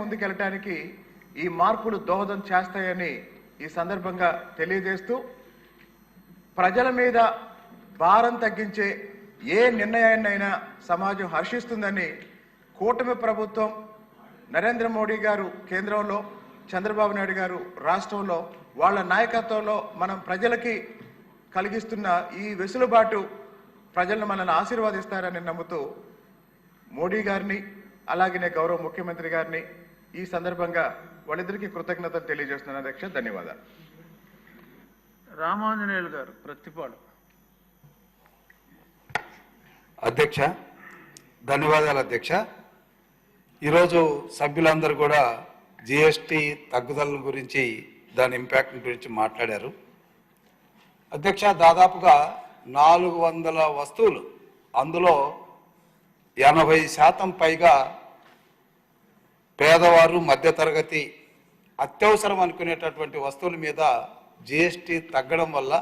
ముందుకెళ్ళటానికి ఈ మార్పులు దోహదం చేస్తాయని ఈ సందర్భంగా తెలియజేస్తూ, ప్రజల మీద భారం తగ్గించే ఏ నిర్ణయాన్నైనా సమాజం హర్షిస్తుందని కూటమి ప్రభుత్వం, నరేంద్ర మోడీ గారు కేంద్రంలో, చంద్రబాబు నాయుడు గారు రాష్ట్రంలో వాళ్ళ నాయకత్వంలో మనం ప్రజలకి కలిగిస్తున్న ఈ వెసులుబాటు ప్రజలను మనల్ని ఆశీర్వాదిస్తారని నమ్ముతూ మోడీ గారిని అలాగనే గౌరవ ముఖ్యమంత్రి గారిని ఈ సందర్భంగా వాళ్ళిద్దరికీ కృతజ్ఞతలు తెలియజేస్తున్నాను అధ్యక్ష. ధన్యవాదాలు. రామాంజనేయులు గారు ప్రతిపాడు. అధ్యక్ష ధన్యవాదాలు అధ్యక్ష. ఈరోజు సభ్యులందరూ కూడా జిఎస్టీ తగ్గుదల గురించి, దాని ఇంపాక్ట్ గురించి మాట్లాడారు. అధ్యక్ష, దాదాపుగా 400 వస్తువులు, అందులో 80% పైగా పేదవారు, మధ్యతరగతి, అత్యవసరం అనుకునేటటువంటి వస్తువుల మీద జిఎస్టీ తగ్గడం వల్ల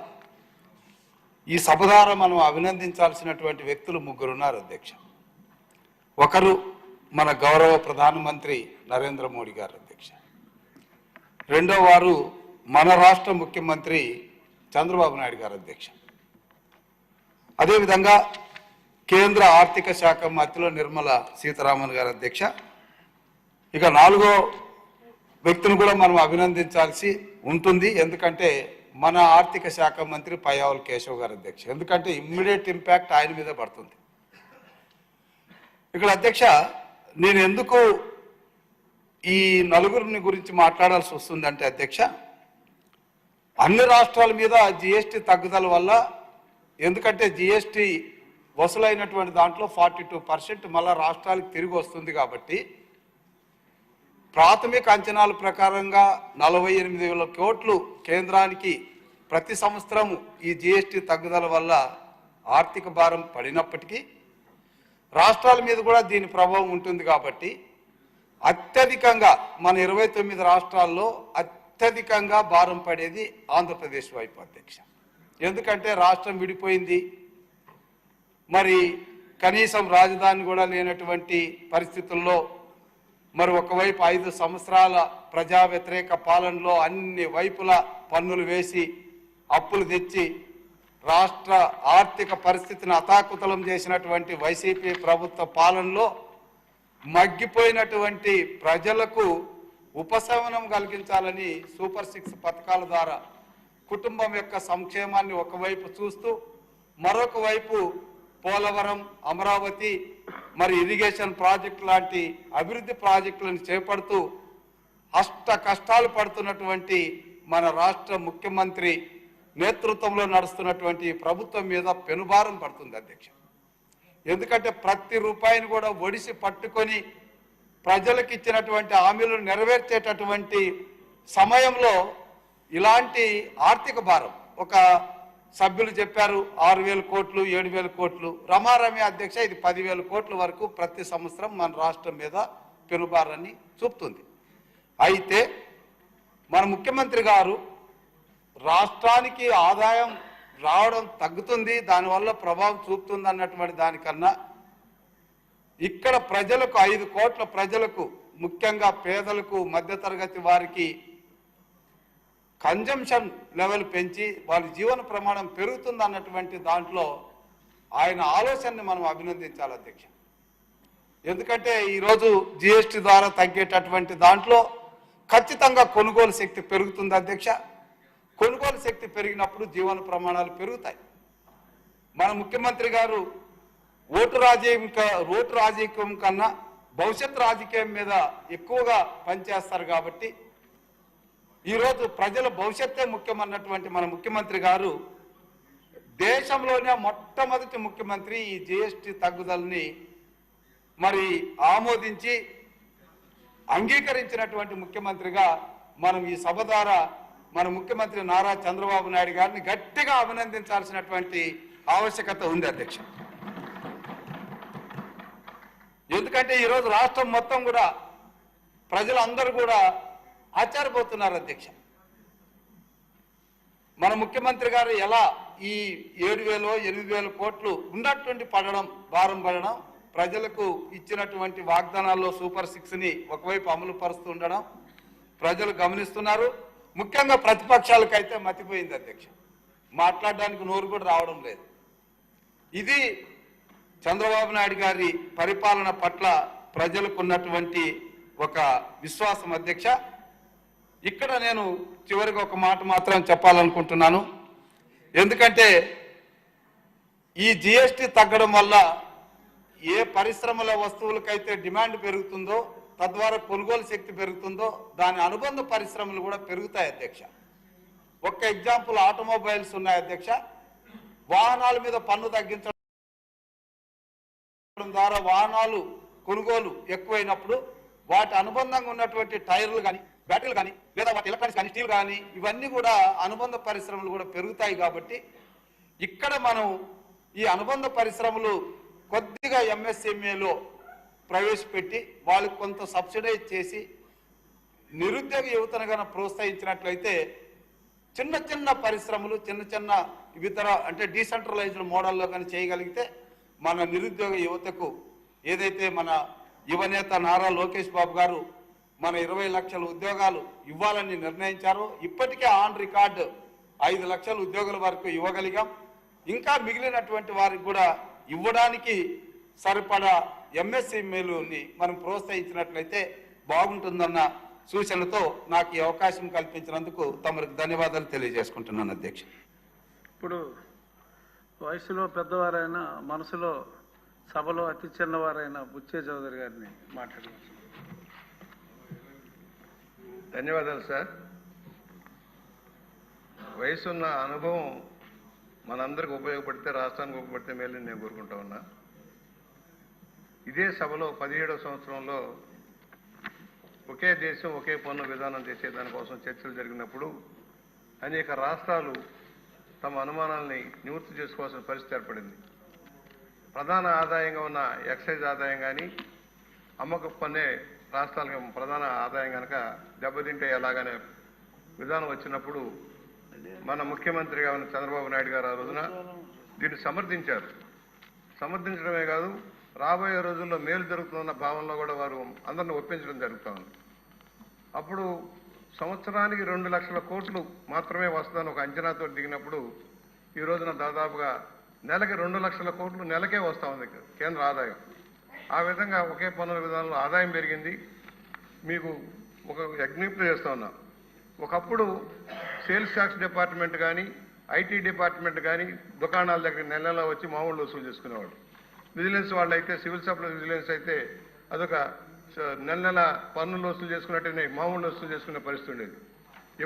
ఈ సభ ద్వారా మనం అభినందించాల్సినటువంటి వ్యక్తులు 3 ఉన్నారు అధ్యక్ష. ఒకరు మన గౌరవ ప్రధానమంత్రి నరేంద్ర మోడీ గారు అధ్యక్ష. రెండో వారు మన రాష్ట్ర ముఖ్యమంత్రి చంద్రబాబు నాయుడు గారు అధ్యక్ష. అదేవిధంగా కేంద్ర ఆర్థిక శాఖ మంత్రిలో నిర్మలా సీతారామన్ గారు అధ్యక్ష. ఇక 4వ వ్యక్తిని కూడా మనం అభినందించాల్సి ఉంటుంది, ఎందుకంటే మన ఆర్థిక శాఖ మంత్రి పయ్యావుల కేశవ్ గారు అధ్యక్ష. ఎందుకంటే ఇమ్మీడియట్ ఇంపాక్ట్ ఆయన మీద పడుతుంది. ఇక్కడ అధ్యక్ష, నేను ఎందుకు ఈ 4 గురించి మాట్లాడాల్సి వస్తుందంటే అధ్యక్ష, అన్ని రాష్ట్రాల మీద జిఎస్టీ తగ్గుదల వల్ల, ఎందుకంటే జిఎస్టీ వసూలైనటువంటి దాంట్లో 42% మళ్ళా రాష్ట్రాలకు తిరిగి వస్తుంది కాబట్టి ప్రాథమిక అంచనాల ప్రకారంగా 48,000 కోట్లు కేంద్రానికి ప్రతి సంవత్సరం ఈ జిఎస్టీ తగ్గుదల వల్ల ఆర్థిక భారం పడినప్పటికీ రాష్ట్రాల మీద కూడా దీని ప్రభావం ఉంటుంది కాబట్టి అత్యధికంగా మన 29 రాష్ట్రాల్లో అత్యధికంగా భారం పడేది ఆంధ్రప్రదేశ్ వైపు అధ్యక్ష. ఎందుకంటే రాష్ట్రం విడిపోయింది, మరి కనీసం రాజధాని కూడా లేనటువంటి పరిస్థితుల్లో, మరి ఒకవైపు 5 సంవత్సరాల ప్రజా వ్యతిరేక పాలనలో అన్ని వైపులా పన్నులు వేసి అప్పులు తెచ్చి రాష్ట్ర ఆర్థిక పరిస్థితిని అతాకుతలం చేసినటువంటి వైసీపీ ప్రభుత్వ పాలనలో మగ్గిపోయినటువంటి ప్రజలకు ఉపశమనం కలిగించాలని సూపర్ 6 పథకాల ద్వారా కుటుంబం యొక్క సంక్షేమాన్ని ఒకవైపు చూస్తూ, మరొక వైపు పోలవరం, అమరావతి, మరి ఇరిగేషన్ ప్రాజెక్టు లాంటి అభివృద్ధి ప్రాజెక్టులను చేపడుతూ అష్ట కష్టాలు పడుతున్నటువంటి మన రాష్ట్ర ముఖ్యమంత్రి నేతృత్వంలో నడుస్తున్నటువంటి ప్రభుత్వం మీద పెనుభారం పడుతుంది అధ్యక్ష. ఎందుకంటే ప్రతి రూపాయిని కూడా ఒడిసి పట్టుకొని ప్రజలకు ఇచ్చినటువంటి హామీలను నెరవేర్చేటటువంటి సమయంలో ఇలాంటి ఆర్థిక భారం, ఒక సభ్యులు చెప్పారు 6,000 కోట్లు, 7,000 కోట్లు, రమారమి అధ్యక్ష ఇది 10,000 కోట్ల వరకు ప్రతి సంవత్సరం మన రాష్ట్రం మీద పెనుభారాన్ని చూపుతుంది. అయితే మన ముఖ్యమంత్రి గారు రాష్ట్రానికి ఆదాయం రావడం తగ్గుతుంది, దానివల్ల ప్రభావం చూపుతుంది అన్నటువంటి దానికన్నా ఇక్కడ ప్రజలకు 5 కోట్ల ప్రజలకు, ముఖ్యంగా పేదలకు, మధ్యతరగతి వారికి కన్జంప్షన్ లెవెల్ పెంచి వాళ్ళ జీవన ప్రమాణం పెరుగుతుంది అన్నటువంటి దాంట్లో ఆయన ఆలోచనని మనం అభినందించాలి అధ్యక్ష. ఎందుకంటే ఈరోజు జిఎస్టీ ద్వారా తగ్గేటటువంటి దాంట్లో ఖచ్చితంగా కొనుగోలు శక్తి పెరుగుతుంది అధ్యక్ష. కొనుగోలు శక్తి పెరిగినప్పుడు జీవన ప్రమాణాలు పెరుగుతాయి. మన ముఖ్యమంత్రి గారు ఓటు రాజకీయం కన్నా భవిష్యత్ రాజకీయం మీద ఎక్కువగా పనిచేస్తారు కాబట్టి ఈరోజు ప్రజల భవిష్యత్తే ముఖ్యమన్నటువంటి మన ముఖ్యమంత్రి గారు దేశంలోనే మొట్టమొదటి ముఖ్యమంత్రి ఈ జిఎస్టీ తగ్గుదలని మరి ఆమోదించి అంగీకరించినటువంటి ముఖ్యమంత్రిగా మనం ఈ సభ ద్వారా మన ముఖ్యమంత్రి నారా చంద్రబాబు నాయుడు గారిని గట్టిగా అభినందించాల్సినటువంటి ఆవశ్యకత ఉంది అధ్యక్ష. ఎందుకంటే ఈరోజు రాష్ట్రం మొత్తం కూడా ప్రజలందరూ కూడా ఆశ్చర్యపోతున్నారు అధ్యక్ష. మన ముఖ్యమంత్రి గారు ఎలా ఈ 7,000 8,000 కోట్లు ఉన్నటువంటి భారం పడడం ప్రజలకు ఇచ్చినటువంటి వాగ్దానాల్లో సూపర్ 6ని ఒకవైపు అమలు పరుస్తూ ఉండడం ప్రజలు గమనిస్తున్నారు. ముఖ్యంగా ప్రతిపక్షాలకైతే మతిపోయింది అధ్యక్ష, మాట్లాడడానికి నోరు కూడా రావడం లేదు. ఇది చంద్రబాబు నాయుడు గారి పరిపాలన పట్ల ప్రజలకు ఉన్నటువంటి ఒక విశ్వాసం అధ్యక్ష. ఇక్కడ నేను చివరికి ఒక మాట మాత్రం చెప్పాలనుకుంటున్నాను. ఎందుకంటే ఈ జిఎస్టీ తగ్గడం వల్ల ఏ పరిశ్రమల వస్తువులకైతే డిమాండ్ పెరుగుతుందో, తద్వారా కొనుగోలు శక్తి పెరుగుతుందో, దాని అనుబంధ పరిశ్రమలు కూడా పెరుగుతాయి అధ్యక్ష. ఒక్క ఎగ్జాంపుల్ ఆటోమొబైల్స్ ఉన్నాయి అధ్యక్ష. వాహనాల మీద పన్ను తగ్గించడం ద్వారా వాహనాలు కొనుగోలు ఎక్కువైనప్పుడు వాటి అనుబంధంగా ఉన్నటువంటి టైర్లు కానీ, బ్యాటరీలు కానీ, లేదా వాటి ఎలక్ట్రానిక్స్ కానీ, స్టీల్ కానీ, ఇవన్నీ కూడా అనుబంధ పరిశ్రమలు కూడా పెరుగుతాయి. కాబట్టి ఇక్కడ మనం ఈ అనుబంధ పరిశ్రమలు కొద్దిగా ఎంఎస్ఎంఏలో ప్రవేశపెట్టి వాళ్ళకి కొంత సబ్సిడైజ్ చేసి నిరుద్యోగ యువతను కనుక ప్రోత్సహించినట్లయితే చిన్న చిన్న పరిశ్రమలు, చిన్న చిన్న ఇతర అంటే డీసెంట్రలైజ్డ్ మోడల్లో కానీ చేయగలిగితే మన నిరుద్యోగ యువతకు ఏదైతే మన యువనేత నారా లోకేష్ బాబు గారు మన 20 లక్షల ఉద్యోగాలు ఇవ్వాలని నిర్ణయించారో, ఇప్పటికే ఆన్ రికార్డు 5 లక్షల ఉద్యోగుల వరకు ఇవ్వగలిగాం. ఇంకా మిగిలినటువంటి వారికి కూడా ఇవ్వడానికి సరిపడా ఎంఎస్ఎంఈలని మనం ప్రోత్సహించినట్లయితే బాగుంటుందన్న సూచనతో నాకు ఈ అవకాశం కల్పించినందుకు తమరికి ధన్యవాదాలు తెలియజేసుకుంటున్నాను అధ్యక్ష. ఇప్పుడు వయసులో పెద్దవారైన మనసులో సభలో అతి చిన్నవారైన బుచ్చే చౌదరి గారిని మాట్లాడవచ్చు. ధన్యవాదాలు సార్. వయసున్న అనుభవం మనందరికి ఉపయోగపడితే, రాష్ట్రానికి ఉపయోగపడితే మేలని నేను కోరుకుంటా ఉన్నా. ఇదే సభలో 17వ సంవత్సరంలో ఒకే దేశం ఒకే పన్ను విధానం చేసే దానికోసం చర్చలు జరిగినప్పుడు అనేక రాష్ట్రాలు తమ అనుమానాల్ని నివృత్తి చేసుకోవాల్సిన పరిస్థితి ఏర్పడింది. ప్రధాన ఆదాయంగా ఉన్న ఎక్సైజ్ ఆదాయం కానీ, అమ్మకపు పన్నే రాష్ట్రాలకు ప్రధాన ఆదాయం కనుక దెబ్బతింటే ఎలాగనే విధానం వచ్చినప్పుడు మన ముఖ్యమంత్రిగా ఉన్న చంద్రబాబు నాయుడు గారు ఆ రోజున దీన్ని సమర్థించారు. సమర్థించడమే కాదు, రాబోయే రోజుల్లో మేలు జరుగుతున్న భావనలో కూడా వారు అందరిని ఒప్పించడం జరుగుతూ ఉంది. అప్పుడు సంవత్సరానికి 2 లక్షల కోట్లు మాత్రమే వస్తుందని ఒక అంచనాతో దిగినప్పుడు ఈ రోజున దాదాపుగా నెలకి 2 లక్షల కోట్లు నెలకే వస్తూ ఉంది కేంద్ర ఆదాయం. ఆ విధంగా ఒకే పన్నుల విధానంలో ఆదాయం పెరిగింది. మీకు ఒక విజ్ఞప్తి చేస్తూ ఉన్నా, ఒకప్పుడు సేల్స్ ట్యాక్స్ డిపార్ట్మెంట్ కానీ, ఐటీ డిపార్ట్మెంట్ కానీ దుకాణాల దగ్గర నెల నెలా వచ్చి మామూలు వసూలు చేసుకునేవాడు. విజిలెన్స్ వాళ్ళు అయితే, సివిల్ సప్లై విజిలెన్స్ అయితే అదొక నెల నెల పన్నులు వసూలు చేసుకున్నట్టునే మామూలు వసూలు చేసుకునే పరిస్థితి ఉండేది.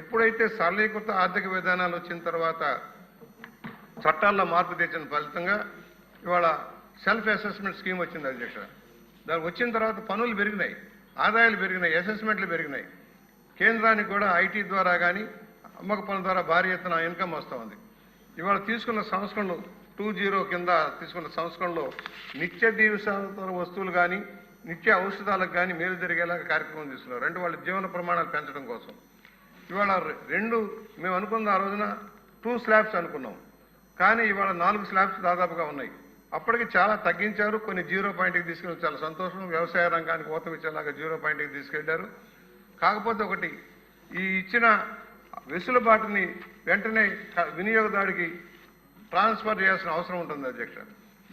ఎప్పుడైతే సరళీకృత ఆర్థిక విధానాలు వచ్చిన తర్వాత చట్టాల్లో మార్పు తెచ్చిన ఫలితంగా ఇవాళ సెల్ఫ్ అసెస్మెంట్ స్కీమ్ వచ్చింది అధ్యక్ష. దానికి వచ్చిన తర్వాత పన్నులు పెరిగినాయి, ఆదాయాలు పెరిగినాయి, అసెస్మెంట్లు పెరిగినాయి. కేంద్రానికి కూడా ఐటీ ద్వారా కానీ, అమ్మక పన్ను ద్వారా భారీ ఎత్తున ఇన్కమ్ వస్తూ ఉంది. ఇవాళ తీసుకున్న సంస్కరణలు 2.0 కింద తీసుకున్న సంస్కరణలో నిత్య జీవన వస్తువులు కానీ, నిత్య ఔషధాలకు కానీ మేలు జరిగేలాగా కార్యక్రమం తీసుకున్నారు. అంటే వాళ్ళ జీవన ప్రమాణాలు పెంచడం కోసం. ఇవాళ మేము అనుకున్న ఆ రోజున 2 స్లాబ్స్ అనుకున్నాం, కానీ ఇవాళ 4 స్లాబ్స్ దాదాపుగా ఉన్నాయి. అప్పటికి చాలా తగ్గించారు, కొన్ని 0 పాయింట్కి తీసుకెళ్ళి చాలా సంతోషం. వ్యవసాయ రంగానికి ఊతం ఇచ్చేలాగా 0 పాయింట్కి తీసుకెళ్లారు. కాకపోతే ఒకటి, ఈ ఇచ్చిన వెసులుబాటుని వెంటనే వినియోగదారుడికి ట్రాన్స్ఫర్ చేయాల్సిన అవసరం ఉంటుంది అధ్యక్ష.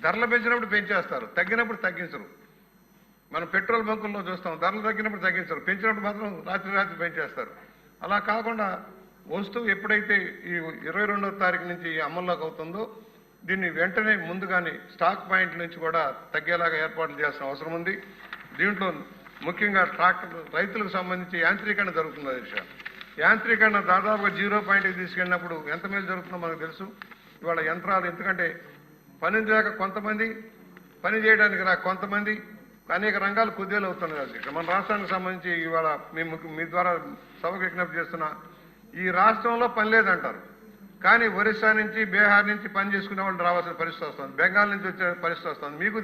ధరలు పెంచినప్పుడు పెంచేస్తారు, తగ్గినప్పుడు తగ్గించరు. మనం పెట్రోల్ బంకుల్లో చూస్తాం, ధరలు తగ్గినప్పుడు తగ్గించరు, పెంచినప్పుడు మాత్రం రాత్రి పెంచేస్తారు. అలా కాకుండా వస్తువు ఎప్పుడైతే ఈ 22వ తారీఖు నుంచి అమల్లోకి అవుతుందో దీన్ని వెంటనే ముందుగానే స్టాక్ పాయింట్ నుంచి కూడా తగ్గేలాగా ఏర్పాట్లు చేయాల్సిన అవసరం ఉంది. దీంట్లో ముఖ్యంగా ట్రాక్టర్ రైతులకు సంబంధించి యాంత్రీకరణ జరుగుతుంది అధ్యక్ష. యాంత్రీకరణ దాదాపుగా 0 పాయింట్కి తీసుకెళ్ళినప్పుడు ఎంత మేలు జరుగుతుందో మనకు తెలుసు. ఇవాళ యంత్రాలు ఎందుకంటే పని లేక కొంతమంది, పని చేయడానికి రాక కొంతమంది, అనేక రంగాలు కుదేలు అవుతున్నాయి అధ్యక్ష. మన రాష్ట్రానికి సంబంధించి ఇవాళ మీ ద్వారా సభకు విజ్ఞప్తి చేస్తున్నా, ఈ రాష్ట్రంలో పని లేదంటారు, కానీ ఒరిస్సా నుంచి, బీహార్ నుంచి పని చేసుకునే వాళ్ళు రావాల్సిన పరిస్థితి వస్తుంది, బెంగాల్ నుంచి వచ్చే పరిస్థితి వస్తుంది. మీకు